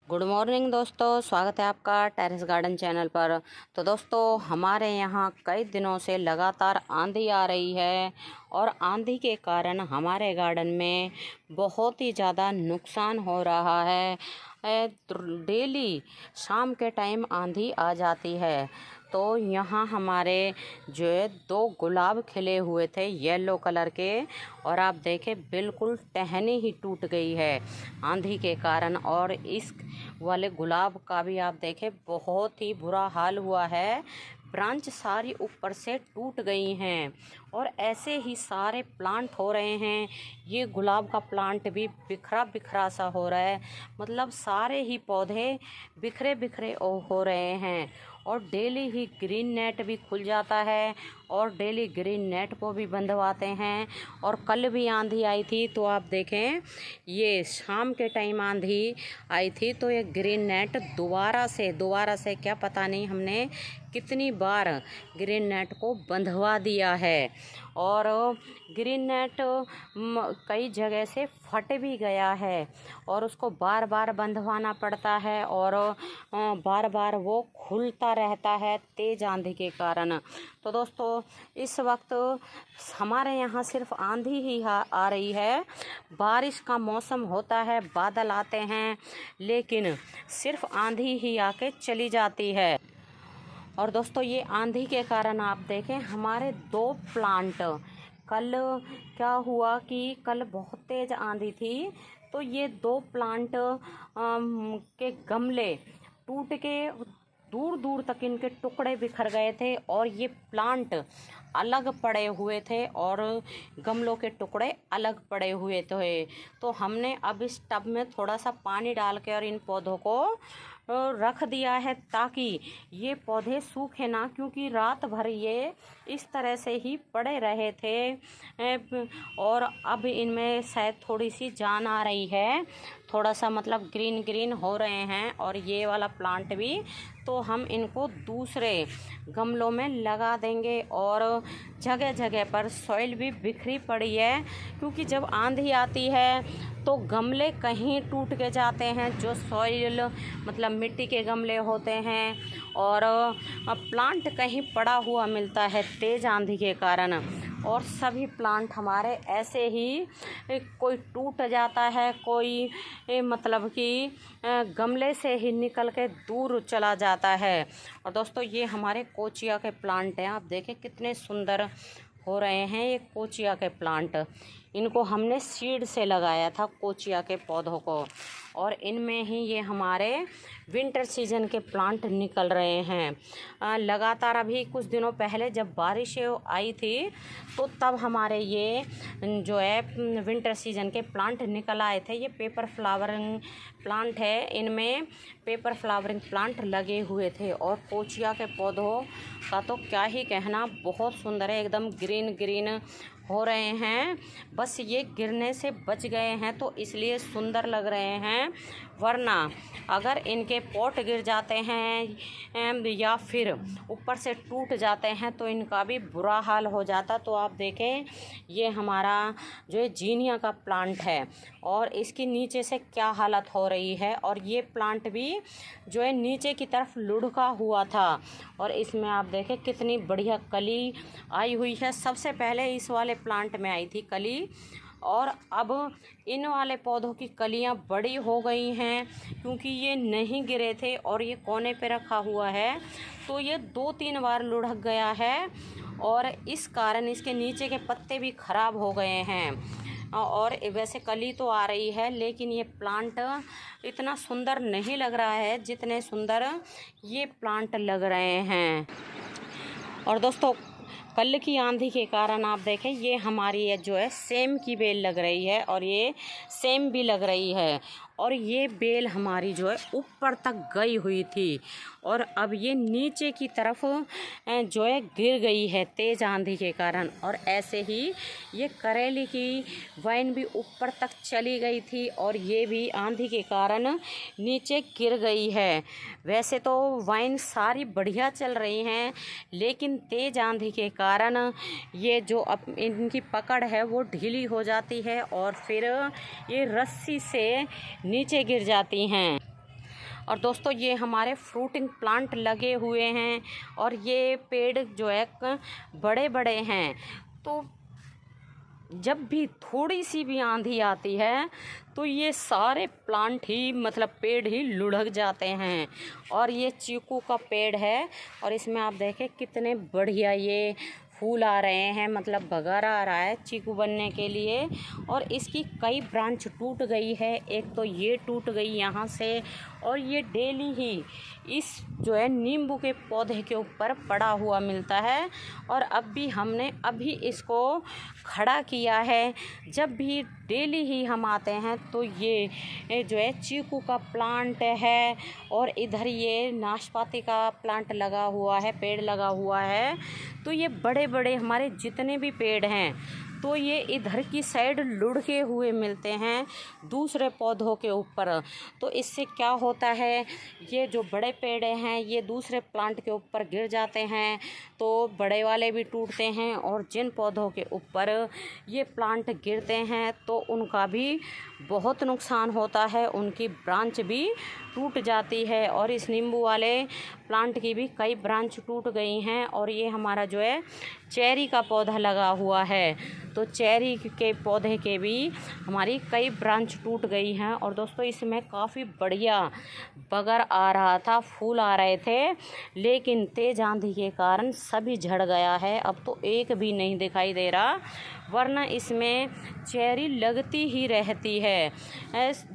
Good morning दोस्तों, स्वागत है आपका टेरेस गार्डन चैनल पर। तो दोस्तों, हमारे यहाँ कई दिनों से लगातार आंधी आ रही है और आंधी के कारण हमारे गार्डन में बहुत ही ज़्यादा नुकसान हो रहा है। डेली शाम के टाइम आंधी आ जाती है। तो यहाँ हमारे जो है 2 गुलाब खिले हुए थे येलो कलर के, और आप देखें बिल्कुल टहनी ही टूट गई है आंधी के कारण। और इस वाले गुलाब का भी आप देखें बहुत ही बुरा हाल हुआ है, ब्रांच सारी ऊपर से टूट गई हैं। और ऐसे ही सारे प्लांट हो रहे हैं। ये गुलाब का प्लांट भी बिखरा बिखरा सा हो रहा है, मतलब सारे ही पौधे बिखरे बिखरे हो रहे हैं। और डेली ही ग्रीन नेट भी खुल जाता है और डेली ग्रीन नेट को भी बंधवाते हैं। और कल भी आंधी आई थी, तो आप देखें ये शाम के टाइम आंधी आई थी, तो ये ग्रीन नेट दोबारा से क्या पता नहीं हमने कितनी बार ग्रीन नेट को बंधवा दिया है। और ग्रीन नेट कई जगह से फट भी गया है और उसको बार बार बंधवाना पड़ता है, और बार बार वो खुलता रहता है तेज़ आंधी के कारण। तो दोस्तों, इस वक्त हमारे यहाँ सिर्फ आंधी ही आ रही है। बारिश का मौसम होता है, बादल आते हैं, लेकिन सिर्फ आंधी ही आके चली जाती है। और दोस्तों, ये आंधी के कारण आप देखें हमारे 2 प्लांट, कल क्या हुआ कि कल बहुत तेज़ आंधी थी, तो ये 2 प्लांट के गमले टूट के दूर दूर तक इनके टुकड़े बिखर गए थे, और ये प्लांट अलग पड़े हुए थे और गमलों के टुकड़े अलग पड़े हुए थे। तो हमने अब इस टब में थोड़ा सा पानी डाल के और इन पौधों को रख दिया है, ताकि ये पौधे सूखे ना, क्योंकि रात भर ये इस तरह से ही पड़े रहे थे। और अब इनमें शायद थोड़ी सी जान आ रही है, थोड़ा सा मतलब ग्रीन ग्रीन हो रहे हैं। और ये वाला प्लांट भी, तो हम इनको दूसरे गमलों में लगा देंगे। और जगह जगह पर सॉइल भी बिखरी पड़ी है, क्योंकि जब आंधी आती है तो गमले कहीं टूट के जाते हैं, जो सॉइल मतलब मिट्टी के गमले होते हैं, और प्लांट कहीं पड़ा हुआ मिलता है तेज़ आंधी के कारण। और सभी प्लांट हमारे ऐसे ही कोई टूट जाता है, कोई मतलब कि गमले से ही निकल के दूर चला जाता है। और दोस्तों, ये हमारे कोचिया के प्लांट हैं, आप देखें कितने सुंदर हो रहे हैं ये कोचिया के प्लांट। इनको हमने सीड से लगाया था कोचिया के पौधों को, और इनमें ही ये हमारे विंटर सीजन के प्लांट निकल रहे हैं। लगातार अभी कुछ दिनों पहले जब बारिश आई थी, तो तब हमारे ये जो है विंटर सीजन के प्लांट निकल आए थे। ये पेपर फ्लावरिंग प्लांट है, इनमें पेपर फ्लावरिंग प्लांट लगे हुए थे। और कोचिया के पौधों का तो क्या ही कहना, बहुत सुंदर है, एकदम ग्रीन ग्रीन हो रहे हैं। बस ये गिरने से बच गए हैं तो इसलिए सुंदर लग रहे हैं, वरना अगर इनके पॉट गिर जाते हैं या फिर ऊपर से टूट जाते हैं तो इनका भी बुरा हाल हो जाता। तो आप देखें ये हमारा जो है जीनिया का प्लांट है, और इसकी नीचे से क्या हालत हो रही है। और ये प्लांट भी जो है नीचे की तरफ लुढ़का हुआ था, और इसमें आप देखें कितनी बढ़िया कली आई हुई है। सबसे पहले इस वाले प्लांट में आई थी कली, और अब इन वाले पौधों की कलियां बड़ी हो गई हैं, क्योंकि ये नहीं गिरे थे और ये कोने पे रखा हुआ है, तो ये 2-3 बार लुढ़क गया है, और इस कारण इसके नीचे के पत्ते भी खराब हो गए हैं। और वैसे कली तो आ रही है, लेकिन ये प्लांट इतना सुंदर नहीं लग रहा है जितने सुंदर ये प्लांट लग रहे हैं। और दोस्तों, कल की आंधी के कारण आप देखें ये हमारी जो है सेम की बेल लग रही है, और ये सेम भी लग रही है, और ये बेल हमारी जो है ऊपर तक गई हुई थी, और अब ये नीचे की तरफ जो है गिर गई है तेज़ आंधी के कारण। और ऐसे ही ये करेली की वाइन भी ऊपर तक चली गई थी, और ये भी आंधी के कारण नीचे गिर गई है। वैसे तो वाइन सारी बढ़िया चल रही हैं, लेकिन तेज़ आंधी के कारण ये जो इनकी पकड़ है वो ढीली हो जाती है, और फिर ये रस्सी से नीचे गिर जाती हैं। और दोस्तों ये हमारे फ्रूटिंग प्लांट लगे हुए हैं और ये पेड़ जो है बड़े बड़े हैं। तो जब भी थोड़ी सी भी आंधी आती है तो ये सारे प्लांट ही मतलब पेड़ ही लुढ़क जाते हैं। और ये चीकू का पेड़ है और इसमें आप देखें कितने बढ़िया ये फूल आ रहे हैं, मतलब बगारा आ रहा है चीकू बनने के लिए। और इसकी कई ब्रांच टूट गई है, एक तो ये टूट गई यहाँ से, और ये डेली ही इस जो है नींबू के पौधे के ऊपर पड़ा हुआ मिलता है। और हमने अभी इसको खड़ा किया है। जब भी डेली ही हम आते हैं तो ये जो है चीकू का प्लांट है और इधर ये नाशपाती का प्लांट लगा हुआ है, पेड़ लगा हुआ है। तो ये बड़े बड़े हमारे जितने भी पेड़ हैं तो ये इधर की साइड लुढ़के हुए मिलते हैं दूसरे पौधों के ऊपर। तो इससे क्या होता है, ये जो बड़े पेड़ हैं ये दूसरे प्लांट के ऊपर गिर जाते हैं तो बड़े वाले भी टूटते हैं, और जिन पौधों के ऊपर ये प्लांट गिरते हैं तो उनका भी बहुत नुकसान होता है, उनकी ब्रांच भी टूट जाती है। और इस नींबू वाले प्लांट की भी कई ब्रांच टूट गई हैं। और ये हमारा जो है चेरी का पौधा लगा हुआ है, तो चेरी के पौधे के भी हमारी कई ब्रांच टूट गई हैं। और दोस्तों इसमें काफ़ी बढ़िया बगर आ रहा था, फूल आ रहे थे, लेकिन तेज़ आंधी के कारण सभी झड़ गया है। अब तो एक भी नहीं दिखाई दे रहा, वरना इसमें चेरी लगती ही रहती है।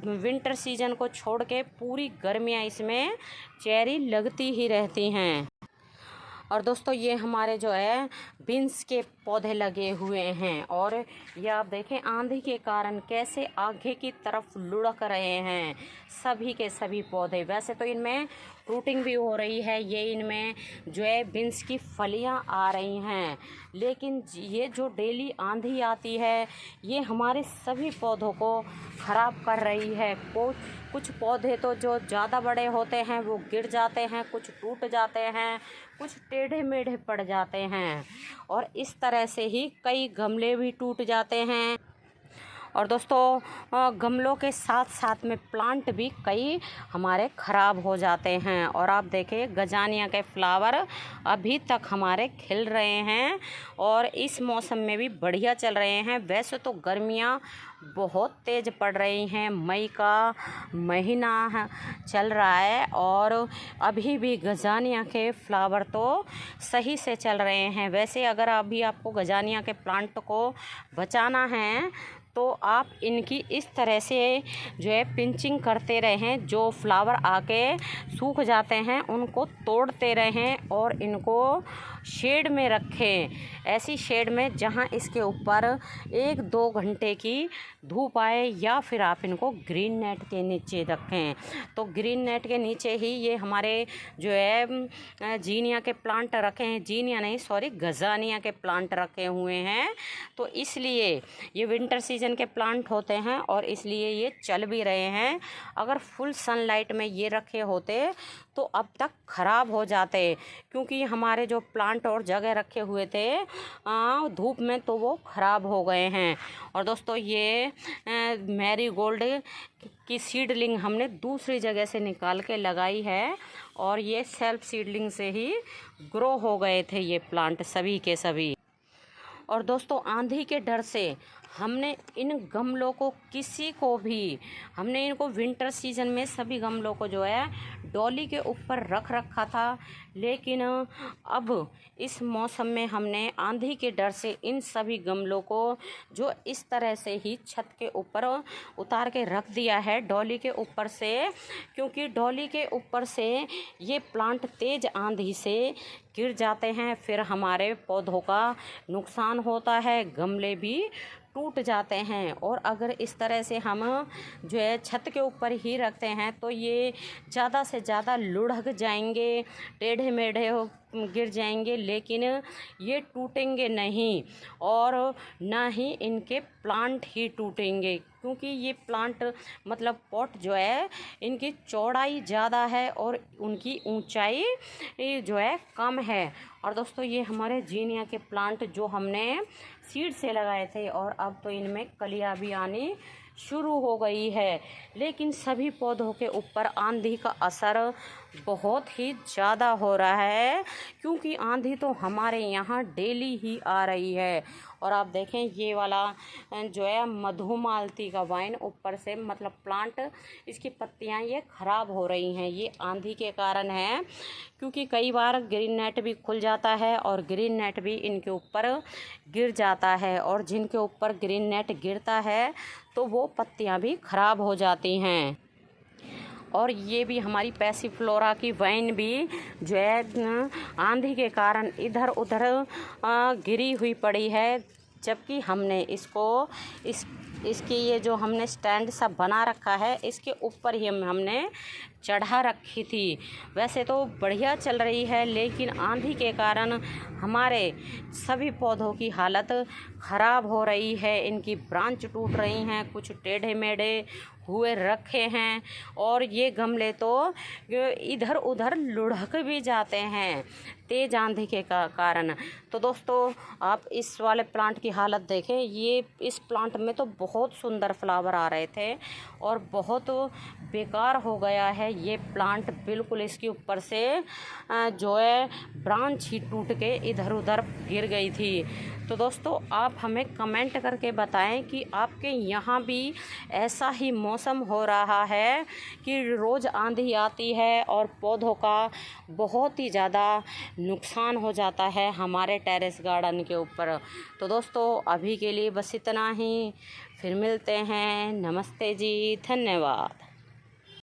विंटर सीजन को छोड़ के पूरी गर्मियाँ इसमें चेरी लगती ही रहती हैं। और दोस्तों ये हमारे जो है बीन्स के पौधे लगे हुए हैं, और ये आप देखें आंधी के कारण कैसे आगे की तरफ लुढ़क रहे हैं सभी के सभी पौधे। वैसे तो इनमें फ्रूटिंग भी हो रही है, ये इनमें जो है बीन्स की फलियां आ रही हैं, लेकिन ये जो डेली आंधी आती है ये हमारे सभी पौधों को ख़राब कर रही है। कुछ पौधे तो जो ज़्यादा बड़े होते हैं वो गिर जाते हैं, कुछ टूट जाते हैं, कुछ टेढ़े मेढ़े पड़ जाते हैं, और इस तरह से ही कई गमले भी टूट जाते हैं। और दोस्तों गमलों के साथ साथ में प्लांट भी कई हमारे ख़राब हो जाते हैं। और आप देखें गजानिया के फ्लावर अभी तक हमारे खिल रहे हैं और इस मौसम में भी बढ़िया चल रहे हैं। वैसे तो गर्मियाँ बहुत तेज़ पड़ रही हैं, मई का महीना चल रहा है और अभी भी गजानिया के फ्लावर तो सही से चल रहे हैं। वैसे अगर अभी आपको गजानिया के प्लांट को बचाना है तो आप इनकी इस तरह से जो है पिंचिंग करते रहें, जो फ्लावर आके सूख जाते हैं उनको तोड़ते रहें और इनको शेड में रखें, ऐसी शेड में जहां इसके ऊपर 1-2 घंटे की धूप आए, या फिर आप इनको ग्रीन नेट के नीचे रखें। तो ग्रीन नेट के नीचे ही ये हमारे जो है जीनिया के प्लांट रखे हैं, जीनिया नहीं सॉरी गजानिया के प्लांट रखे हुए हैं। तो इसलिए ये विंटर सीजन के प्लांट होते हैं और इसलिए ये चल भी रहे हैं। अगर फुल सनलाइट में ये रखे होते तो अब तक ख़राब हो जाते, क्योंकि हमारे जो प्लांट और जगह रखे हुए थे धूप में तो वो ख़राब हो गए हैं। और दोस्तों ये मैरीगोल्ड की सीडलिंग हमने दूसरी जगह से निकाल के लगाई है और ये सेल्फ सीडलिंग से ही ग्रो हो गए थे ये प्लांट सभी के सभी। और दोस्तों आंधी के डर से हमने इन गमलों को हमने इनको विंटर सीजन में सभी गमलों को जो है डॉली के ऊपर रख रखा था, लेकिन अब इस मौसम में हमने आंधी के डर से इन सभी गमलों को जो इस तरह से ही छत के ऊपर उतार के रख दिया है डॉली के ऊपर से, क्योंकि डॉली के ऊपर से ये प्लांट तेज़ आंधी से गिर जाते हैं, फिर हमारे पौधों का नुकसान होता है, गमले भी टूट जाते हैं। और अगर इस तरह से हम जो है छत के ऊपर ही रखते हैं तो ये ज़्यादा से ज़्यादा लुढ़क जाएंगे, टेढ़े मेढ़े गिर जाएंगे, लेकिन ये टूटेंगे नहीं और ना ही इनके प्लांट ही टूटेंगे, क्योंकि ये प्लांट मतलब पॉट जो है इनकी चौड़ाई ज़्यादा है और उनकी ऊंचाई जो है कम है। और दोस्तों ये हमारे जीनिया के प्लांट जो हमने सीड से लगाए थे और अब तो इनमें कलियां भी आनी शुरू हो गई है, लेकिन सभी पौधों के ऊपर आंधी का असर बहुत ही ज़्यादा हो रहा है, क्योंकि आंधी तो हमारे यहाँ डेली ही आ रही है। और आप देखें ये वाला जो है मधुमालती का वाइन ऊपर से मतलब प्लांट, इसकी पत्तियां ये ख़राब हो रही हैं। ये आंधी के कारण है, क्योंकि कई बार ग्रीन नेट भी खुल जाता है और ग्रीन नेट भी इनके ऊपर गिर जाता है, और जिनके ऊपर ग्रीन नेट गिरता है तो वो पत्तियां भी ख़राब हो जाती हैं। और ये भी हमारी पैसिफ्लोरा की वाइन भी जो है आंधी के कारण इधर उधर गिरी हुई पड़ी है, जबकि हमने इसकी ये जो हमने स्टैंड सा बना रखा है, इसके ऊपर ही हमने चढ़ा रखी थी। वैसे तो बढ़िया चल रही है, लेकिन आंधी के कारण हमारे सभी पौधों की हालत ख़राब हो रही है। इनकी ब्रांच टूट रही हैं, कुछ टेढ़े मेढ़े हुए रखे हैं, और ये गमले तो इधर उधर लुढ़क भी जाते हैं तेज़ आंधी के कारण। तो दोस्तों आप इस वाले प्लांट की हालत देखें, ये इस प्लांट में तो बहुत सुंदर फ्लावर आ रहे थे और बहुत बेकार हो गया है ये प्लांट। बिल्कुल इसके ऊपर से जो है ब्रांच ही टूट के इधर उधर गिर गई थी। तो दोस्तों आप हमें कमेंट करके बताएं कि आपके यहाँ भी ऐसा ही मौसम हो रहा है कि रोज़ आंधी आती है और पौधों का बहुत ही ज़्यादा नुकसान हो जाता है हमारे टेरेस गार्डन के ऊपर। तो दोस्तों अभी के लिए बस इतना ही, फिर मिलते हैं। नमस्ते जी, धन्यवाद।